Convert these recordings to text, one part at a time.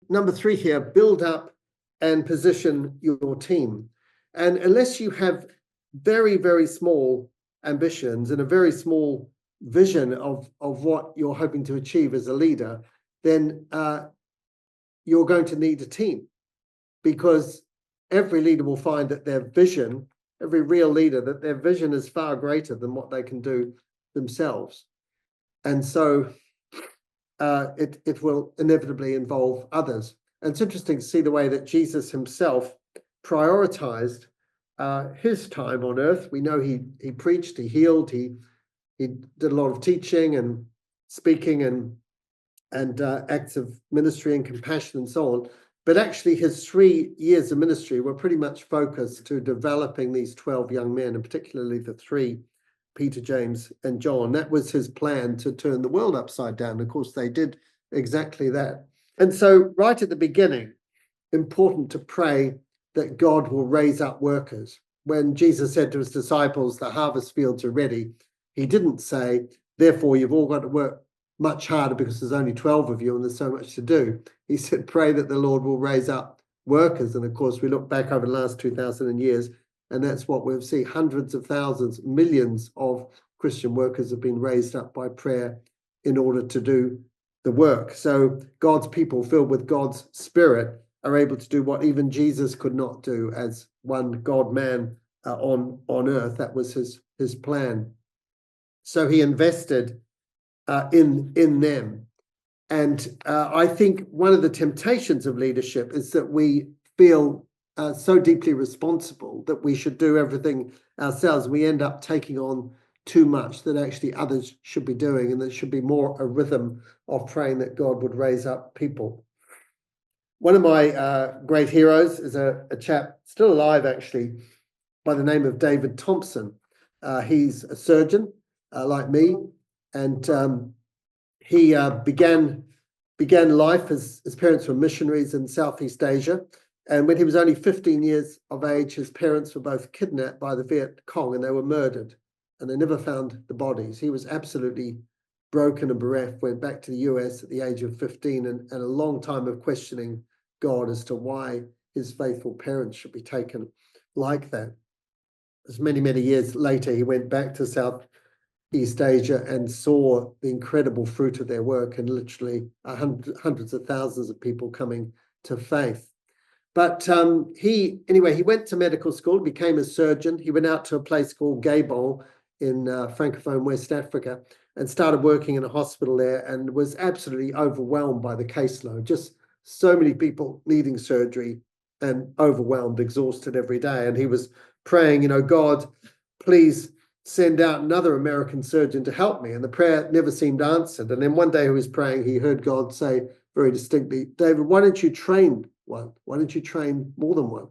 number 3 here, build up and position your team. And unless you have very, very small ambitions and a very small vision of what you're hoping to achieve as a leader, then you're going to need a team, because every leader will find that their vision, every real leader, that their vision is far greater than what they can do themselves. And so it will inevitably involve others. And it's interesting to see the way that Jesus himself prioritized his time on earth. We know he preached, he healed, he did a lot of teaching and speaking and acts of ministry and compassion and so on. But actually his 3 years of ministry were pretty much focused to developing these 12 young men, and particularly the 3, Peter, James, and John. That was his plan, to turn the world upside down. Of course, they did exactly that. And so right at the beginning, important to pray that God will raise up workers. When Jesus said to his disciples, the harvest fields are ready, he didn't say, therefore, you've all got to work much harder because there's only 12 of you and there's so much to do. He said, pray that the Lord will raise up workers. And of course, we look back over the last 2,000 years, and that's what we've seen. Hundreds of thousands, millions of Christian workers have been raised up by prayer in order to do the work. So God's people filled with God's Spirit are able to do what even Jesus could not do as one God-man on earth. That was his plan. So he invested in them. And I think one of the temptations of leadership is that we feel so deeply responsible that we should do everything ourselves. We end up taking on too much that actually others should be doing, and there should be more a rhythm of praying that God would raise up people. One of my great heroes is a chap still alive, actually, by the name of David Thompson. He's a surgeon like me, and he began life as his parents were missionaries in Southeast Asia. And when he was only 15 years of age, his parents were both kidnapped by the Viet Cong and they were murdered. And they never found the bodies. He was absolutely broken and bereft, went back to the US at the age of 15, and a long time of questioning God as to why his faithful parents should be taken like that. As many, many years later, he went back to Southeast Asia and saw the incredible fruit of their work, and literally hundreds of thousands of people coming to faith. But he went to medical school, became a surgeon. He went out to a place called Gabon in Francophone West Africa and started working in a hospital there, and was absolutely overwhelmed by the caseload. Just so many people needing surgery, and overwhelmed, exhausted every day. And he was praying, God, please send out another American surgeon to help me. And the prayer never seemed answered. And then one day he was praying, he heard God say very distinctly, David, why don't you train one? Why don't you train more than one?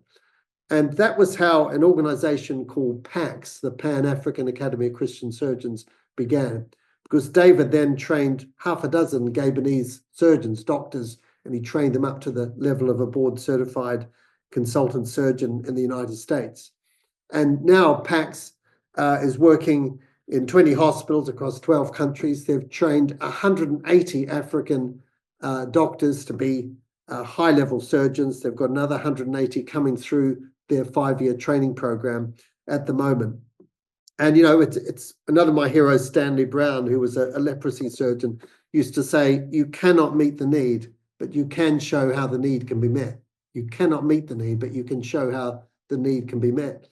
And that was how an organization called PAX, the Pan-African Academy of Christian Surgeons, began. Because David then trained half a dozen Gabonese surgeons, doctors, and he trained them up to the level of a board-certified consultant surgeon in the United States. And now PAX is working in 20 hospitals across 12 countries. They've trained 180 African doctors to be high-level surgeons. They've got another 180 coming through their 5-year training program at the moment. And, it's another of my heroes, Stanley Brown, who was a leprosy surgeon, used to say, you cannot meet the need, but you can show how the need can be met. You cannot meet the need, but you can show how the need can be met.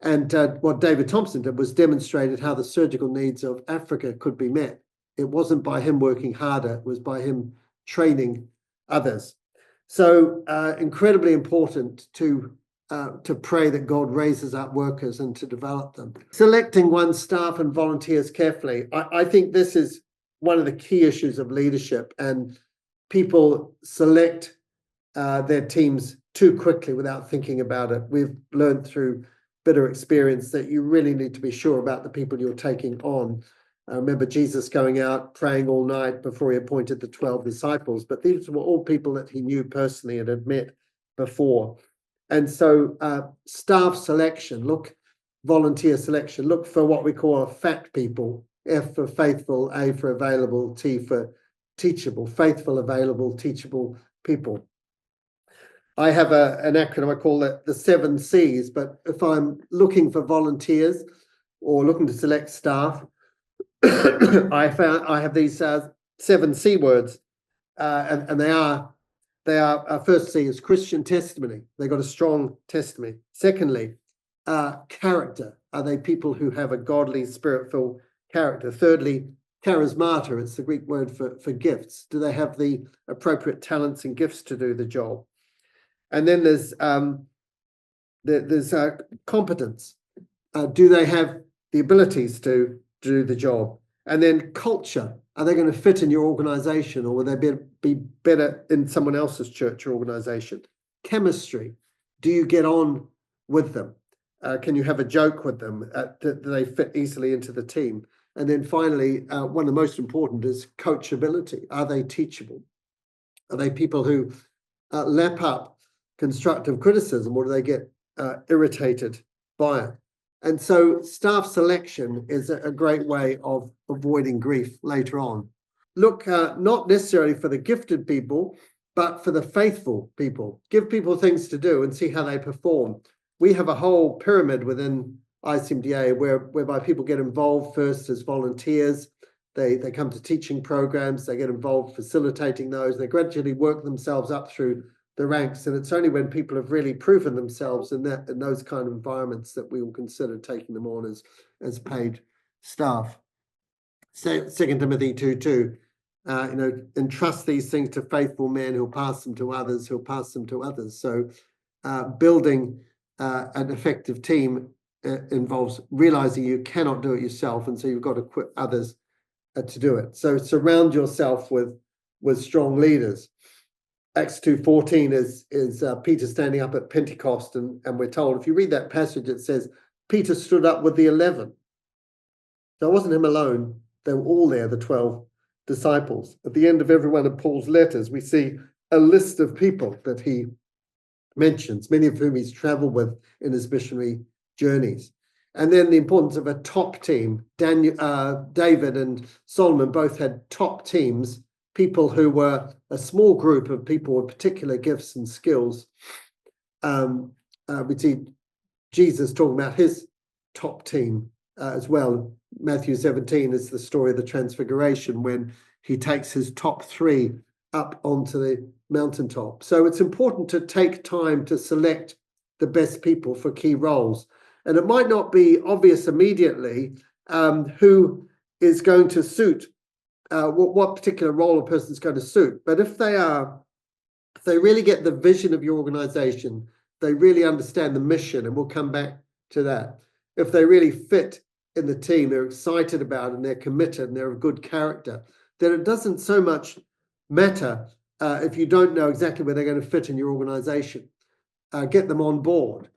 And what David Thompson did was demonstrated how the surgical needs of Africa could be met. It wasn't by him working harder, it was by him training others. So incredibly important to pray that God raises up workers and to develop them. Selecting one's staff and volunteers carefully. I think this is one of the key issues of leadership, and people select their teams too quickly without thinking about it. We've learned through bitter experience that you really need to be sure about the people you're taking on. I remember Jesus going out praying all night before he appointed the 12 disciples, but these were all people that he knew personally and had met before. And so staff selection, volunteer selection, look for what we call FAT people, F for faithful, A for available, T for teachable, faithful, available, teachable people. I have an acronym, I call it the 7 C's, but if I'm looking for volunteers or looking to select staff, I have these 7 C words, and they are first C is Christian testimony. They got a strong testimony. Secondly, character. Are they people who have a godly, spirit-filled character? Thirdly, charismata. It's the Greek word for gifts. Do they have the appropriate talents and gifts to do the job? And then there's competence. Do they have the abilities to do the job? And then culture. Are they going to fit in your organization, or will they be better in someone else's church or organization? Chemistry. Do you get on with them? Can you have a joke with them? Do they fit easily into the team? And then finally, one of the most important is coachability. Are they teachable? Are they people who lap up constructive criticism, or do they get irritated by it? And so staff selection is a great way of avoiding grief later on. Look, not necessarily for the gifted people, but for the faithful people. Give people things to do and see how they perform. We have a whole pyramid within ICMDA whereby people get involved first as volunteers. They come to teaching programs, they get involved facilitating those, they gradually work themselves up through the ranks, and it's only when people have really proven themselves in those kind of environments that we will consider taking them on as paid staff. So 2 Timothy 2:2, entrust these things to faithful men who'll pass them to others, who'll pass them to others. So building an effective team involves realizing you cannot do it yourself, and so you've got to equip others to do it. So surround yourself with strong leaders. Acts 2:14 is Peter standing up at Pentecost, and we're told, if you read that passage, it says Peter stood up with the 11. So it wasn't him alone. They were all there, the 12 disciples. At the end of every one of Paul's letters, we see a list of people that he mentions, many of whom he's traveled with in his missionary journeys. And then the importance of a top team. David and Solomon both had top teams, people who were a small group of people with particular gifts and skills. We see Jesus talking about his top team as well. Matthew 17 is the story of the Transfiguration, when he takes his top 3 up onto the mountaintop. So it's important to take time to select the best people for key roles. And it might not be obvious immediately who is going to suit what particular role a person is going to suit. But if they really get the vision of your organization, they really understand the mission, and we'll come back to that. If they really fit in the team, they're excited about it, and they're committed, and they're of good character, then it doesn't so much matter if you don't know exactly where they're going to fit in your organization. Get them on board.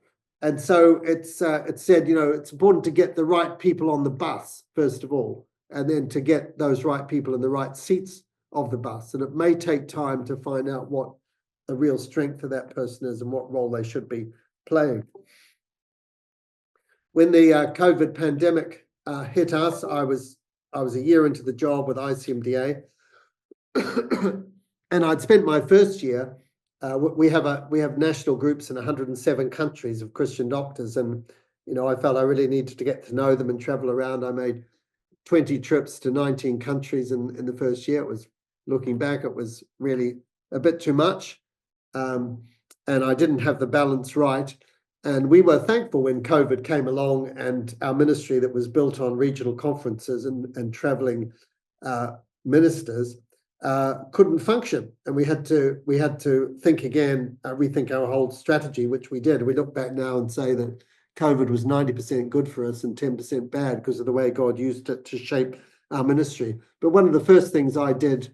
And so it's said, it's important to get the right people on the bus, first of all, and then to get those right people in the right seats of the bus. And it may take time to find out what the real strength of that person is and what role they should be playing. When the COVID pandemic hit us, I was a year into the job with ICMDA, and I'd spent my first year. We have national groups in 107 countries of Christian doctors, and I felt I really needed to get to know them and travel around. I made 20 trips to 19 countries in the first year. Looking back, it was really a bit too much, and I didn't have the balance right. And we were thankful when COVID came along, and our ministry that was built on regional conferences and traveling ministers couldn't function, and we had to think again, rethink our whole strategy, which we did. We look back now and say that COVID was 90% good for us and 10% bad because of the way God used it to shape our ministry. But one of the first things I did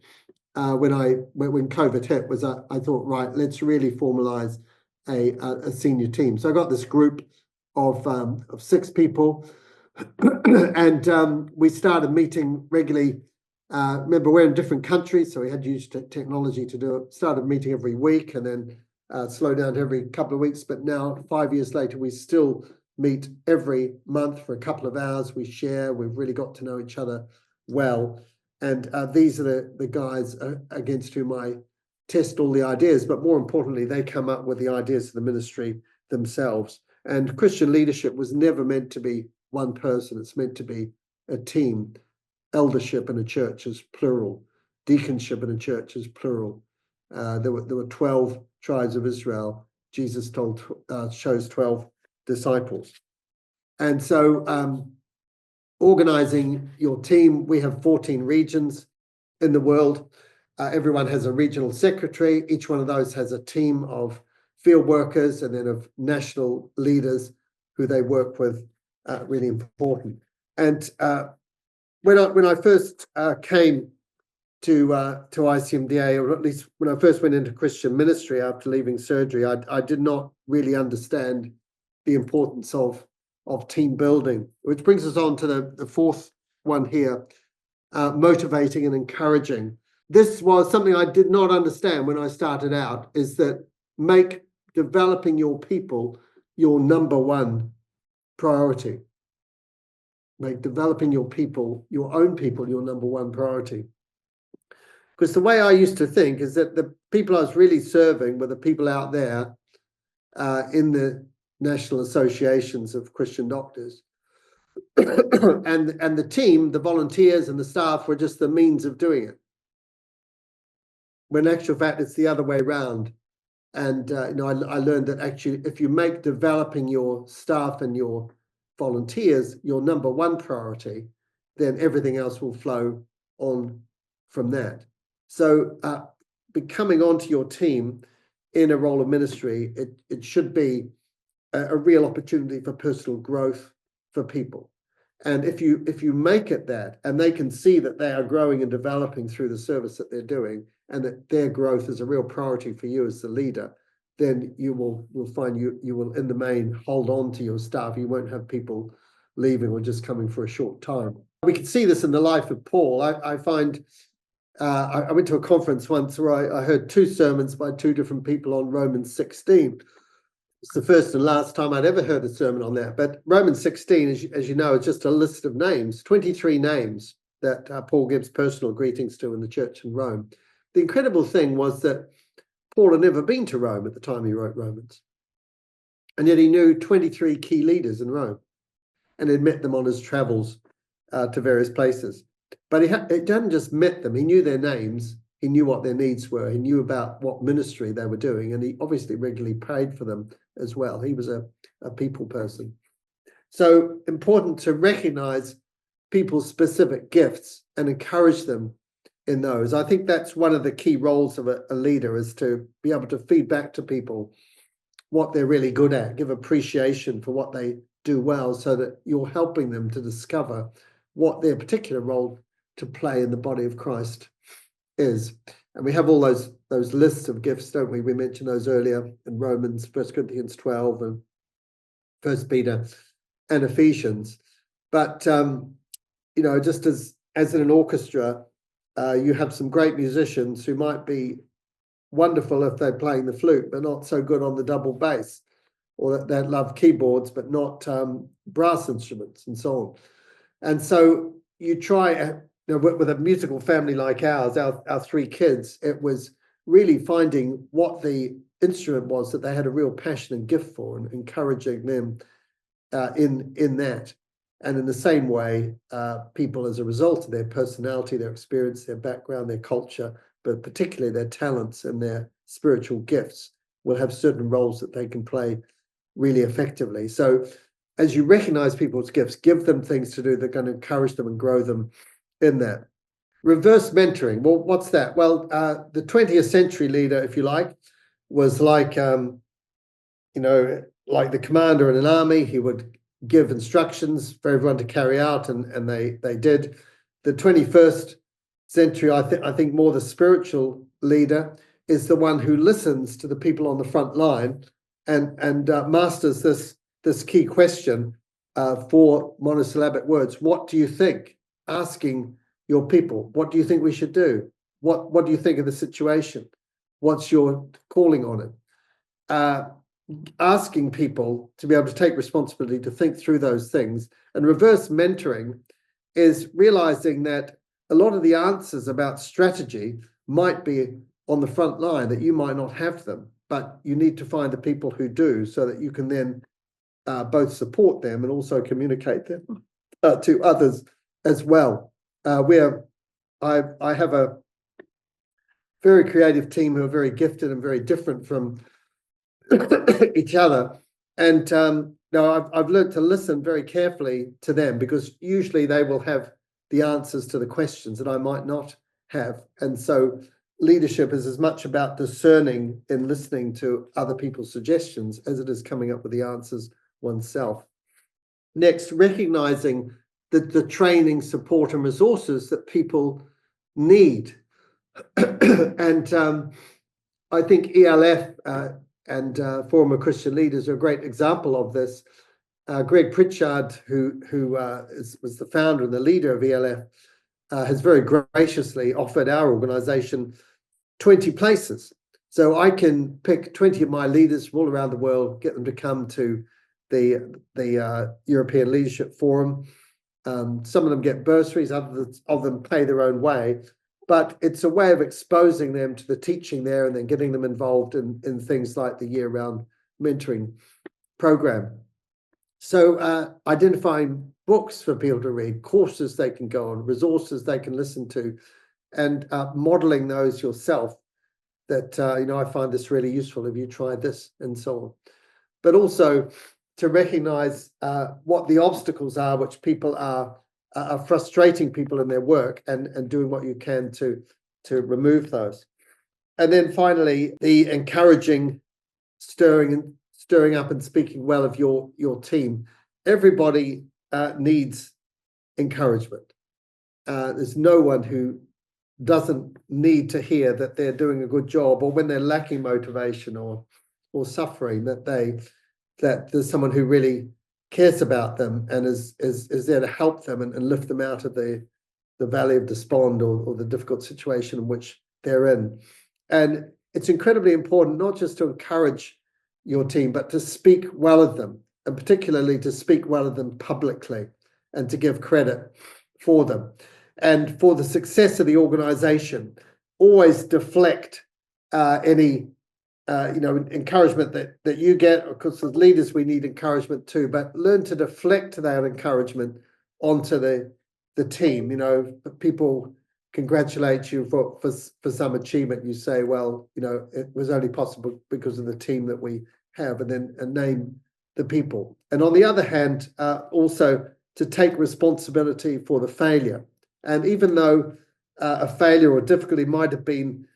when COVID hit was I thought, right, let's really formalize a senior team. So I got this group of 6 people, and we started meeting regularly. Remember, we're in different countries, so we had to use technology to do it. Started meeting every week, and then slowed down to every couple of weeks. But now, 5 years later, we still meet every month for a couple of hours. We share. We've really got to know each other well. And these are the guys against whom I test all the ideas, but more importantly, they come up with the ideas of the ministry themselves. And Christian leadership was never meant to be one person. It's meant to be a team. Eldership in a church is plural. Deaconship in a church is plural. There were 12 tribes of Israel. Jesus chose 12 disciples. And so organizing your team, we have 14 regions in the world. Everyone has a regional secretary. Each one of those has a team of field workers and then of national leaders who they work with, really important. And when I first came to ICMDA, or at least when I first went into Christian ministry after leaving surgery, I did not really understand the importance of team building, which brings us on to the fourth one here, motivating and encouraging. This was something I did not understand when I started out, is that make developing your people your number one priority. Make developing your people, your own people, your number one priority. Because the way I used to think is that the people I was really serving were the people out there in the national associations of Christian doctors. and the team, the volunteers and the staff were just the means of doing it. When in actual fact, it's the other way around. And I learned that actually, if you make developing your staff and your volunteers your number one priority, then everything else will flow on from that. So coming onto your team in a role of ministry, it should be a real opportunity for personal growth for people. And if you make it that, and they can see that they are growing and developing through the service that they're doing, and that their growth is a real priority for you as the leader, then you will find you will in the main hold on to your staff. You won't have people leaving or just coming for a short time. We can see this in the life of Paul. I find I went to a conference once where I heard two sermons by two different people on Romans 16. It's the first and last time I'd ever heard a sermon on that. But Romans 16, as you know, is just a list of names, 23 names that Paul gives personal greetings to in the church in Rome. The incredible thing was that Paul had never been to Rome at the time he wrote Romans. And yet he knew 23 key leaders in Rome and had met them on his travels to various places. But he hadn't just met them, he knew their names, he knew what their needs were, he knew about what ministry they were doing, and he obviously regularly prayed for them as well. He was a people person. So important to recognize people's specific gifts and encourage them in those. I think that's one of the key roles of a leader, is to be able to feed back to people what they're really good at, give appreciation for what they do well, so that you're helping them to discover what their particular role to play in the body of Christ is. And we have all those lists of gifts, don't we? We mentioned those earlier in Romans, 1 Corinthians 12 and 1 Peter and Ephesians. But, just as in an orchestra, you have some great musicians who might be wonderful if they're playing the flute, but not so good on the double bass, or that they love keyboards, but not brass instruments and so on. And so you try, with a musical family like ours, our three kids, it was really finding what the instrument was that they had a real passion and gift for, and encouraging them in that. And in the same way, people, as a result of their personality, their experience, their background, their culture, but particularly their talents and their spiritual gifts, will have certain roles that they can play really effectively. So as you recognize people's gifts, give them things to do that are going to encourage them and grow them in that. Reverse mentoring. Well, what's that? Well, the 20th century leader, if you like, was like, like the commander in an army. He would give instructions for everyone to carry out, and they did. The 21st century, I think more the spiritual leader is the one who listens to the people on the front line and masters this key question, 4 monosyllabic words. What do you think? Asking your people, what do you think we should do? What do you think of the situation? What's your calling on it? Asking people to be able to take responsibility to think through those things. And reverse mentoring is realizing that a lot of the answers about strategy might be on the front line that you might not have them, but you need to find the people who do, so that you can then both support them and also communicate them to others as well. I have a very creative team who are very gifted and very different from each other. And now I've learned to listen very carefully to them, because usually they will have the answers to the questions that I might not have. And so leadership is as much about discerning and listening to other people's suggestions as it is coming up with the answers oneself. Next, recognizing the training, support, and resources that people need. And I think ELF and Forum of Christian Leaders are a great example of this. Greg Pritchard, who was the founder and the leader of ELF, has very graciously offered our organization 20 places. So I can pick 20 of my leaders from all around the world, get them to come to the European Leadership Forum. Some of them get bursaries, others of them pay their own way. But it's a way of exposing them to the teaching there and then getting them involved in things like the year-round mentoring program. So identifying books for people to read, courses they can go on, resources they can listen to, and modeling those yourself. That, I find this really useful. Have you tried this? And so on. But also to recognize what the obstacles are, which people are frustrating people in their work, and doing what you can to remove those. And then finally, the encouraging, stirring up and speaking well of your team. Everybody needs encouragement. There's no one who doesn't need to hear that they're doing a good job, or when they're lacking motivation or suffering, that there's someone who really cares about them and is there to help them and lift them out of the valley of despond or the difficult situation in which they're in. And it's incredibly important not just to encourage your team, but to speak well of them, and particularly to speak well of them publicly and to give credit for them. And for the success of the organization, always deflect any encouragement that you get. Of course, as leaders, we need encouragement too, but learn to deflect that encouragement onto the team. People congratulate you for some achievement. You say, well, it was only possible because of the team that we have, and name the people. And on the other hand, also to take responsibility for the failure. And even though a failure or difficulty might have been,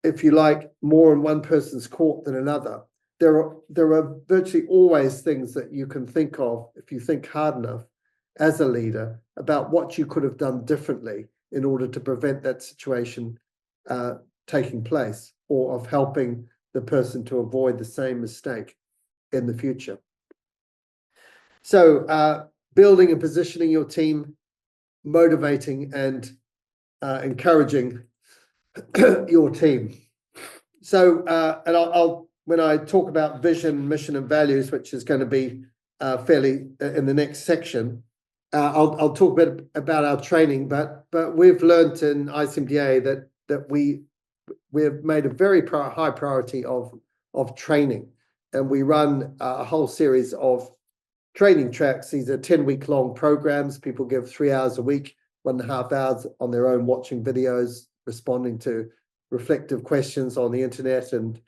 if you like, more in one person's court than another, there are virtually always things that you can think of, if you think hard enough as a leader, about what you could have done differently in order to prevent that situation taking place, or of helping the person to avoid the same mistake in the future. So building and positioning your team, motivating and encouraging your team. So, and I'll when I talk about vision, mission, and values, which is going to be fairly in the next section, I'll talk a bit about our training. But we've learned in ICMDA that we've made a very high priority of training, and we run a whole series of training tracks. These are 10-week-long programs. People give 3 hours a week, 1.5 hours on their own, watching videos, responding to reflective questions on the internet, and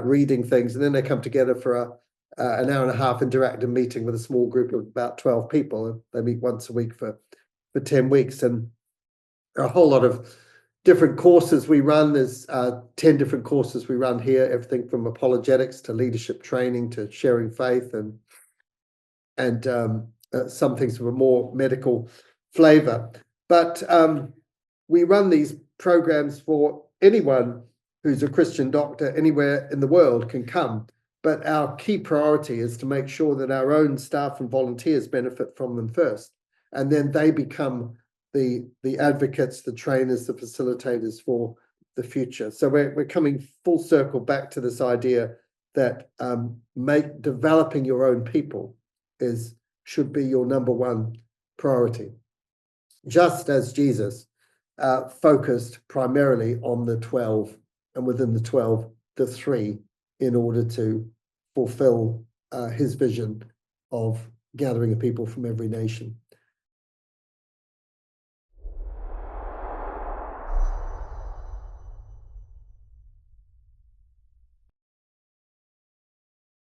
reading things. And then they come together for an hour and a half interactive meeting with a small group of about 12 people. They meet once a week for 10 weeks. And there are a whole lot of different courses we run. There's 10 different courses we run here, everything from apologetics to leadership training to sharing faith, and some things of a more medical flavor. But we run these programs for anyone who's a Christian doctor anywhere in the world can come. But our key priority is to make sure that our own staff and volunteers benefit from them first, and then they become the advocates, the trainers, the facilitators for the future. So we're coming full circle back to this idea that developing your own people should be your number one priority, just as Jesus focused primarily on the 12 and within the 12, the 3, in order to fulfill his vision of gathering a people from every nation.